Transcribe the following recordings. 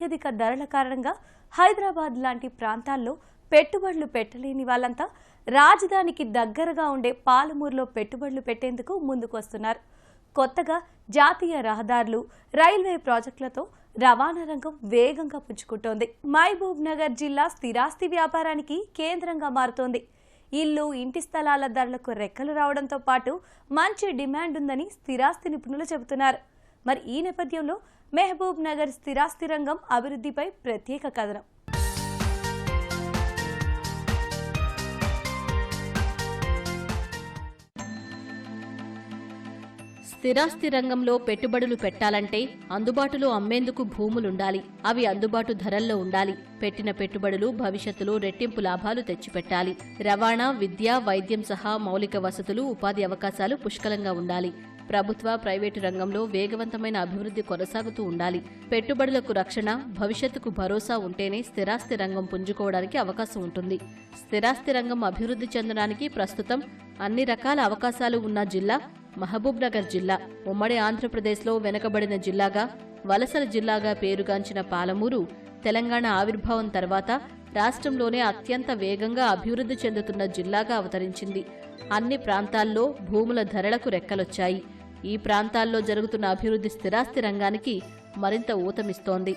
అత్యధిక ధరల కారణంగా హైదరాబాద్ లాంటి ప్రాంతాల్లో పెట్టుబడులు పెట్టలేని వాళ్ళంతా రాజధానికి దగ్గరగా ఉండే పాలమూరులో పెట్టుబడులు పెట్టేందుకు ముందుకొస్తున్నారు. కొత్తగా జాతీయ రహదారులు, రైల్వే ప్రాజెక్టులతో రవాణా రంగం వేగంగా పుంజుకుంటోంది. మహబూబ్ నగర్ జిల్లా స్థిరాస్తి వ్యాపారానికి కేంద్రంగా మారుతోంది. ఇల్లు, ఇంటి స్థలాల ధరలకు రెక్కలు రావడంతో పాటు మంచి డిమాండ్ ఉందని స్థిరాస్తి నిపుణులు చెబుతున్నారు. మరి ఈ నేపథ్యంలో మహబూబ్ నగర్ స్థిరాస్తి రంగం అభివృద్ధిపై ప్రత్యేక కథనం. స్థిరాస్తి రంగంలో పెట్టుబడులు పెట్టాలంటే అందుబాటులో అమ్మేందుకు భూములుండాలి. అవి అందుబాటు ధరల్లో ఉండాలి. పెట్టిన పెట్టుబడులు భవిష్యత్తులో రెట్టింపు లాభాలు తెచ్చిపెట్టాలి. రవాణా, విద్య, వైద్యం సహా మౌలిక వసతులు, ఉపాధి అవకాశాలు పుష్కలంగా ఉండాలి. ప్రభుత్వ, ప్రైవేటు రంగంలో వేగవంతమైన అభివృద్ధి కొనసాగుతూ ఉండాలి. పెట్టుబడులకు రక్షణ, భవిష్యత్తుకు భరోసా ఉంటేనే స్థిరాస్తి రంగం పుంజుకోవడానికి అవకాశం ఉంటుంది. స్థిరాస్తి రంగం అభివృద్ధి చెందడానికి ప్రస్తుతం అన్ని రకాల అవకాశాలు ఉన్న జిల్లా మహబూబ్ నగర్ జిల్లా. ఉమ్మడి ఆంధ్రప్రదేశ్లో వెనుకబడిన జిల్లాగా, వలసల జిల్లాగా పేరుగాంచిన పాలమూరు తెలంగాణ ఆవిర్భావం తర్వాత రాష్ట్రంలోనే అత్యంత వేగంగా అభివృద్ధి చెందుతున్న జిల్లాగా అవతరించింది. అన్ని ప్రాంతాల్లో భూముల ధరలకు రెక్కలొచ్చాయి. ఈ ప్రాంతాల్లో జరుగుతున్న అభివృద్ధి స్థిరాస్తి రంగానికి మరింత ఊతమిస్తోంది.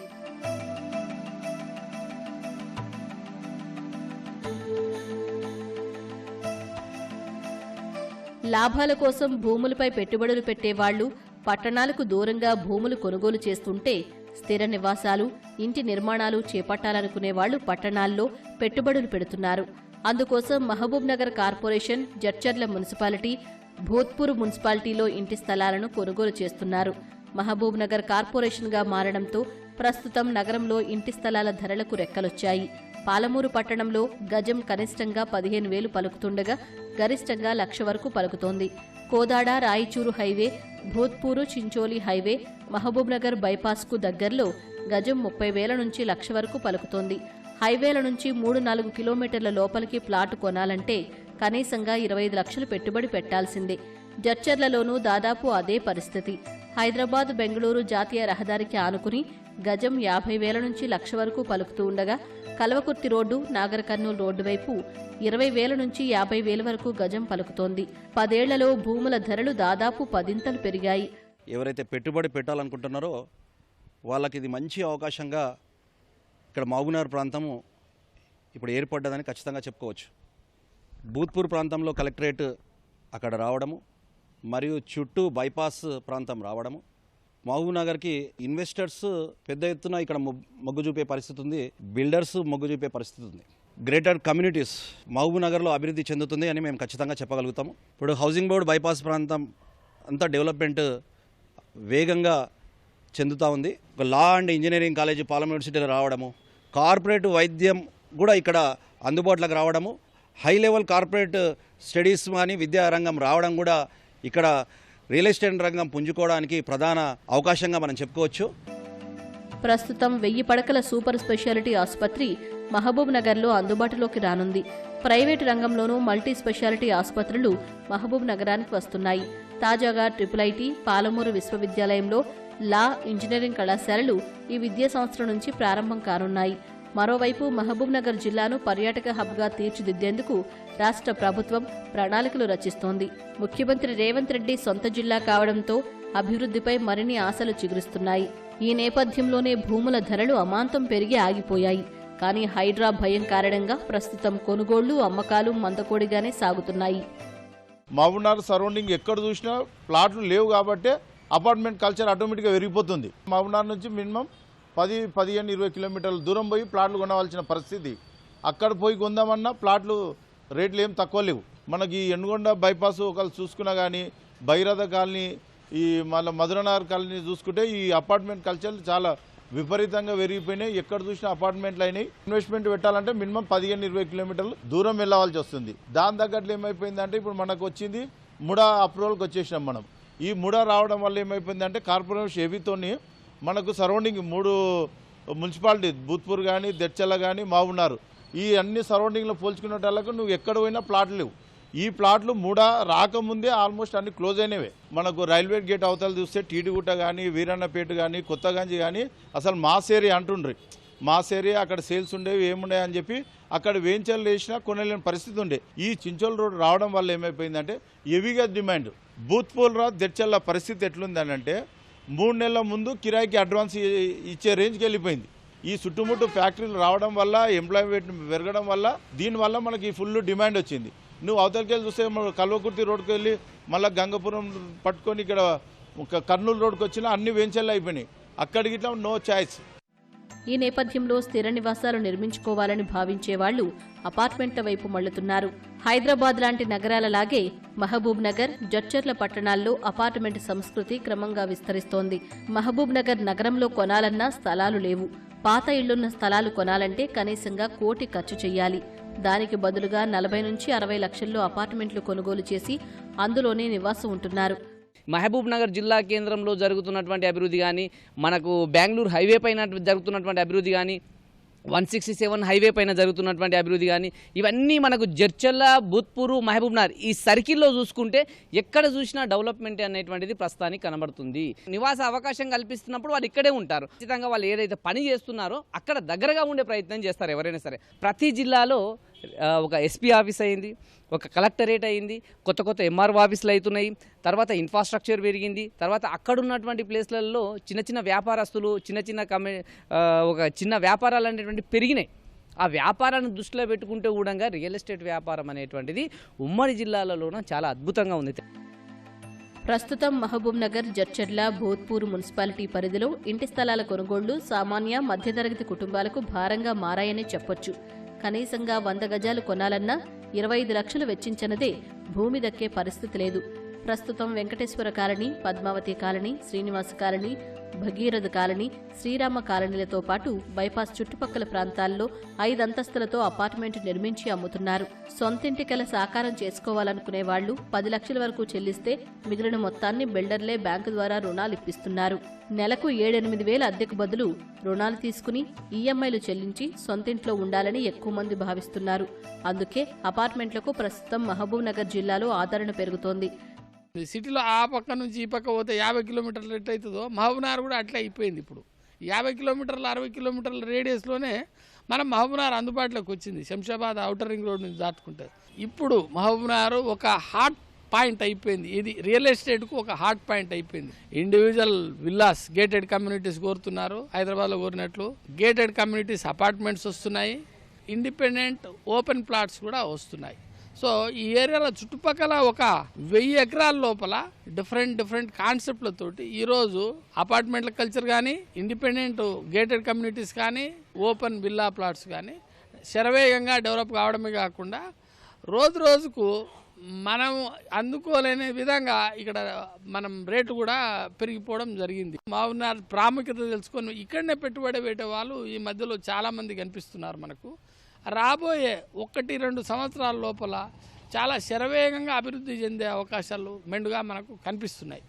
లాభాల కోసం భూములపై పెట్టుబడులు పెట్టేవాళ్లు పట్టణాలకు దూరంగా భూములు కొనుగోలు చేస్తుంటే, స్థిర నివాసాలు, ఇంటి నిర్మాణాలు చేపట్టాలనుకునేవాళ్లు పట్టణాల్లో పెట్టుబడులు పెడుతున్నారు. అందుకోసం మహబూబ్ నగర్ కార్పొరేషన్, జడ్చర్ల మున్సిపాలిటీ, భూత్పూర్ మున్సిపాలిటీలో ఇంటి స్థలాలను కొనుగోలు చేస్తున్నారు. మహబూబ్ నగర్ కార్పొరేషన్గా మారడంతో ప్రస్తుతం నగరంలో ఇంటి స్థలాల ధరలకు రెక్కలొచ్చాయి. పాలమూరు పట్టణంలో గజం కనిష్టంగా 15,000 పలుకుతుండగా గరిష్టంగా 1,00,000 వరకు పలుకుతోంది. కోదాడ, రాయచూరు హైవే, భూత్పూరు, చించోలి హైవే, మహబూబ్ నగర్ బైపాస్కు దగ్గరలో గజం 30,000 నుంచి 1,00,000 వరకు పలుకుతోంది. హైవేల నుంచి 3-4 కిలోమీటర్ల లోపలికి ప్లాటు కొనాలంటే కనీసంగా 25 లక్షలు పెట్టుబడి పెట్టాల్సిందే. జడ్చర్లలోనూ దాదాపు అదే పరిస్థితి. హైదరాబాద్, బెంగళూరు జాతీయ రహదారికి ఆనుకుని గజం 50,000 నుంచి 1,00,000 వరకు పలుకుతూ ఉండగా, కల్వకుర్తి రోడ్డు, నాగర్ కర్నూలు రోడ్డు వైపు 20,000 నుంచి 50,000 వరకు గజం పలుకుతోంది. 10 ఏళ్లలో భూముల ధరలు దాదాపు 10 పెరిగాయి. ఎవరైతే పెట్టుబడి పెట్టాలనుకుంటున్నారో వాళ్ళకి ఇది మంచి అవకాశంగా ఇక్కడ మహబూబ్నగర్ ప్రాంతము ఇప్పుడు ఏర్పడ్డదని ఖచ్చితంగా చెప్పుకోవచ్చు. భూత్పూర్ ప్రాంతంలో కలెక్టరేట్ అక్కడ రావడము, మరియు చుట్టూ బైపాస్ ప్రాంతం రావడము, మహబూబ్నగర్కి ఇన్వెస్టర్స్ పెద్ద ఎత్తున ఇక్కడ మొగ్గు చూపే పరిస్థితి ఉంది. బిల్డర్స్ మొగ్గు చూపే పరిస్థితి ఉంది. గ్రేటర్ కమ్యూనిటీస్ మహబూబ్నగర్లో అభివృద్ధి చెందుతుంది అని మేము ఖచ్చితంగా చెప్పగలుగుతాము. ఇప్పుడు హౌసింగ్ బోర్డ్ బైపాస్ ప్రాంతం అంతా డెవలప్మెంట్ వేగంగా చెందుతూ ఉంది. ఒక law and engineering college Palamuru యూనివర్సిటీలో రావడము, కార్పొరేట్ వైద్యం కూడా ఇక్కడ అందుబాటులోకి రావడము, హై లెవెల్ కార్పొరేట్ స్టడీస్ కానీ విద్యా రంగం రావడం కూడా ఇక్కడ రియల్ ఎస్టేట్ రంగం పుంజుకోవడానికి ప్రధాన అవకాశంగా మనం చెప్పుకోవచ్చు. ప్రస్తుతం 1000 పడకల సూపర్ స్పెషాలిటీ ఆసుపత్రి మహబూబ్ నగర్లో అందుబాటులోకి రానుంది. ప్రైవేటు రంగంలోనూ మల్టీ స్పెషాలిటీ ఆసుపత్రులు మహబూబ్ నగరానికి వస్తున్నాయి. తాజాగా IIIT, పాలమూరు విశ్వవిద్యాలయంలో లా, ఇంజనీరింగ్ కళాశాలలు ఈ విద్యా సంవత్సరం నుంచి ప్రారంభం కానున్నాయి. మరోవైపు మహబూబ్ నగర్ జిల్లాను పర్యాటక హబ్గా తీర్చిదిద్దేందుకు రాష్ట్ర ప్రభుత్వం ప్రణాళికలు రచిస్తోంది. ముఖ్యమంత్రి రేవంత్ రెడ్డి సొంత జిల్లా కావడంతో అభివృద్ధిపై మరిన్ని ఆశలు చిగురిస్తున్నాయి. ఈ నేపథ్యంలోనే భూముల ధరలు అమాంతం పెరిగి ఆగిపోయాయి. కానీ హైడ్రా భయం కారణంగా ప్రస్తుతం కొనుగోళ్లు, అమ్మకాలు మందకోడిగానే సాగుతున్నాయి. మహబూబ్ నగర్ సరౌండింగ్ ఎక్కడ చూసినా ప్లాట్లు లేవు కాబట్టి అపార్ట్మెంట్ కల్చర్ ఆటోమేటిక్గా పెరిగిపోతుంది. మహబూబ్ నగర్ నుంచి మినిమం 10-15-20 కిలోమీటర్ల దూరం పోయి ప్లాట్లు కొనవలసిన పరిస్థితి. అక్కడ పోయి కొందామన్నా ప్లాట్లు రేట్లు ఏం తక్కువ లేవు. మనకి ఎన్నుగొండ బైపాస్ ఒకళ్ళు చూసుకున్నా కానీ, భైరథ కాలనీ, ఈ మళ్ళీ మధురనగర్ కాలనీ చూసుకుంటే ఈ అపార్ట్మెంట్ కల్చర్ చాలా విపరీతంగా పెరిగిపోయినాయి. ఎక్కడ చూసినా అపార్ట్మెంట్లు అయినాయి. ఇన్వెస్ట్మెంట్ పెట్టాలంటే మినిమం 15-20 కిలోమీటర్లు దూరం వెళ్ళవలసి వస్తుంది. దాని తగ్గట్లు ఏమైపోయిందంటే ఇప్పుడు మనకు వచ్చింది ముడా అప్రూవల్కి వచ్చేసినాం మనం. ఈ ముడా రావడం వల్ల ఏమైపోయిందంటే కార్పొరేషన్ ఏవీతోని మనకు సరౌండింగ్ 3 మున్సిపాలిటీ, భూత్పూర్ కానీ, దెడ్చల్ల కానీ, మహబూబ్నగర్, ఈ అన్ని సరౌండింగ్లో పోల్చుకునే వాళ్ళకు నువ్వు ఎక్కడ పోయినా ప్లాట్లు లేవు. ఈ ప్లాట్లు రాకముందే ఆల్మోస్ట్ అన్ని క్లోజ్ అయినవే. మనకు రైల్వే గేట్ అవతల చూస్తే టీటిగుట్ట కానీ, వీరన్నపేట కానీ, కొత్తగంజి కానీ అసలు మాస్ ఏరియా అంటుండ్రి. మాస్ ఏరియా అక్కడ సేల్స్ ఉండేవి ఏముండే అని చెప్పి అక్కడ వేంచర్లు వేసినా కొనలేని పరిస్థితి ఉండే. ఈ చించోల్ రోడ్ రావడం వల్ల ఏమైపోయిందంటే హెవీగా డిమాండ్. బూత్పూల్రా దెడ్చల్ల పరిస్థితి ఎట్లుందని అంటే 3 నెలల ముందు కిరాయికి అడ్వాన్స్ ఇచ్చే రేంజ్కి వెళ్ళిపోయింది. ఈ చుట్టుముట్టు ఫ్యాక్టరీలు రావడం వల్ల, ఎంప్లాయ్మెంట్ పెరగడం వల్ల, దీనివల్ల మనకి ఫుల్ డిమాండ్ వచ్చింది. నువ్వు అవతలకి వెళ్ళి చూస్తే కల్వకుర్తి రోడ్కి వెళ్ళి మళ్ళీ గంగపురం పట్టుకొని ఇక్కడ కర్నూలు రోడ్కి వచ్చినా అన్ని వెంచర్లు అయిపోయినాయి. అక్కడికి ఇట్లా నో ఛాయిస్. ఈ నేపథ్యంలో స్థిర నివాసాలు నిర్మించుకోవాలని భావించే వాళ్లు అపార్ట్మెంట్ల వైపు మళ్లుతున్నారు. హైదరాబాద్ లాంటి నగరాలలాగే మహబూబ్ నగర్, జడ్చర్ల పట్టణాల్లో అపార్ట్మెంట్ సంస్కృతి క్రమంగా విస్తరిస్తోంది. మహబూబ్ నగర్ నగరంలో కొనాలన్నా స్థలాలు లేవు. పాత ఇళ్లున్న స్థలాలు కొనాలంటే కనీసంగా 1 కోటి ఖర్చు చెయ్యాలి. దానికి బదులుగా 40 నుంచి 60 లక్షల్లో అపార్ట్మెంట్లు కొనుగోలు చేసి అందులోనే నివాసం ఉంటున్నారు. మహబూబ్ నగర్ జిల్లా కేంద్రంలో జరుగుతున్నటువంటి అభివృద్ధి కానీ, మనకు బెంగళూరు హైవే పైన జరుగుతున్నటువంటి అభివృద్ధి కానీ, 167 హైవే పైన జరుగుతున్నటువంటి అభివృద్ధి కానీ, ఇవన్నీ మనకు జడ్చర్ల, బూత్పూరు, మహబూబ్ నగర్ ఈ సర్కిల్లో చూసుకుంటే ఎక్కడ చూసినా డెవలప్మెంట్ అనేటువంటిది ప్రస్తుతానికి కనబడుతుంది. నివాస అవకాశం కల్పిస్తున్నప్పుడు వాళ్ళు ఇక్కడే ఉంటారు. ఖచ్చితంగా వాళ్ళు ఏదైతే పని చేస్తున్నారో అక్కడ దగ్గరగా ఉండే ప్రయత్నం చేస్తారు ఎవరైనా సరే. ప్రతి జిల్లాలో ఒక ఎస్పీ ఆఫీస్ అయింది, ఒక కలెక్టరేట్ అయింది, కొత్త ఎంఆర్ఓ ఆఫీసులు అవుతున్నాయి, తర్వాత ఇన్ఫ్రాస్ట్రక్చర్ పెరిగింది, తర్వాత అక్కడ ఉన్నటువంటి ప్లేస్లలో చిన్న వ్యాపారస్తులు, ఒక చిన్న వ్యాపారాలు అనేటువంటి పెరిగినాయి. ఆ వ్యాపారాన్ని దృష్టిలో పెట్టుకుంటే కూడా రియల్ ఎస్టేట్ వ్యాపారం అనేటువంటిది ఉమ్మడి జిల్లాలలోన చాలా అద్భుతంగా ఉంది. ప్రస్తుతం మహబూబ్ నగర్, జడ్చర్ల, భోత్పూర్ మున్సిపాలిటీ పరిధిలో ఇంటి స్థలాల కొనుగోళ్లు సామాన్య, మధ్యతరగతి కుటుంబాలకు భారంగా మారాయని చెప్పొచ్చు. కనీసంగా 100 గజాలు కొనాలన్నా 25 లక్షలు వెచ్చించనదే భూమి దక్కే పరిస్థితి లేదు. ప్రస్తుతం Venkateswara colony, Padmavathi colony, Srinivasa colony, Bhagiratha colony, Srirama కాలనీలతో పాటు బైపాస్ చుట్టుపక్కల ప్రాంతాల్లో 5 అంతస్తులతో అపార్ట్మెంట్ నిర్మించి అమ్ముతున్నారు. సొంతింటి కల సాకారం చేసుకోవాలనుకునే వాళ్లు 10 లక్షల వరకు చెల్లిస్తే మిగిలిన మొత్తాన్ని బిల్డర్లే బ్యాంకు ద్వారా రుణాలు ఇప్పిస్తున్నారు. నెలకు 7-8 వేల అద్దెకు బదులు రుణాలు తీసుకుని ఈఎంఐలు చెల్లించి సొంతింట్లో ఉండాలని ఎక్కువ మంది భావిస్తున్నారు. అందుకే అపార్ట్మెంట్లకు ప్రస్తుతం మహబూబ్ నగర్ జిల్లాలో ఆదరణ పెరుగుతోంది. సిటీలో ఆ పక్క నుంచి ఈ పక్క పోతే 50 కిలోమీటర్లు ఎట్లయితుందో మహబూబ్నగర్ కూడా అట్లా అయిపోయింది. ఇప్పుడు 50 కిలోమీటర్లు 60 కిలోమీటర్ల రేడియస్లోనే మనం మహబూబ్నగర్ అందుబాటులోకి వచ్చింది. శంషాబాద్ ఔటర్ రింగ్ రోడ్ నుంచి దాటుకుంటే ఇప్పుడు మహబూబ్నగర్ ఒక హాట్ పాయింట్ అయిపోయింది. ఇది రియల్ ఎస్టేట్కు ఒక హాట్ పాయింట్ అయిపోయింది. ఇండివిజువల్ విల్లాస్, గేటెడ్ కమ్యూనిటీస్ కోరుతున్నారు. హైదరాబాద్లో కోరినట్లు గేటెడ్ కమ్యూనిటీస్ అపార్ట్మెంట్స్ వస్తున్నాయి. ఇండిపెండెంట్ ఓపెన్ ప్లాట్స్ కూడా వస్తున్నాయి. సో ఈ ఏరియాలో చుట్టుపక్కల ఒక 1000 ఎకరాల లోపల డిఫరెంట్ కాన్సెప్ట్లతోటి ఈరోజు అపార్ట్మెంట్ల కల్చర్ కానీ, ఇండిపెండెంట్ గేటెడ్ కమ్యూనిటీస్ కానీ, ఓపెన్ విల్లా ప్లాట్స్ కానీ శరవేగంగా డెవలప్ కావడమే కాకుండా రోజుకు మనం అందుకోలేని విధంగా ఇక్కడ మనం రేటు కూడా పెరిగిపోవడం జరిగింది. మహబూబ్నగర్ ప్రాముఖ్యత తెలుసుకొని ఇక్కడనే పెట్టుబడి పెట్టే వాళ్ళు ఈ మధ్యలో చాలామంది కనిపిస్తున్నారు. మనకు రాబోయే 1-2 సంవత్సరాల లోపల చాలా శరవేగంగా అభివృద్ధి చెందే అవకాశాలు మెండుగా మనకు కనిపిస్తున్నాయి.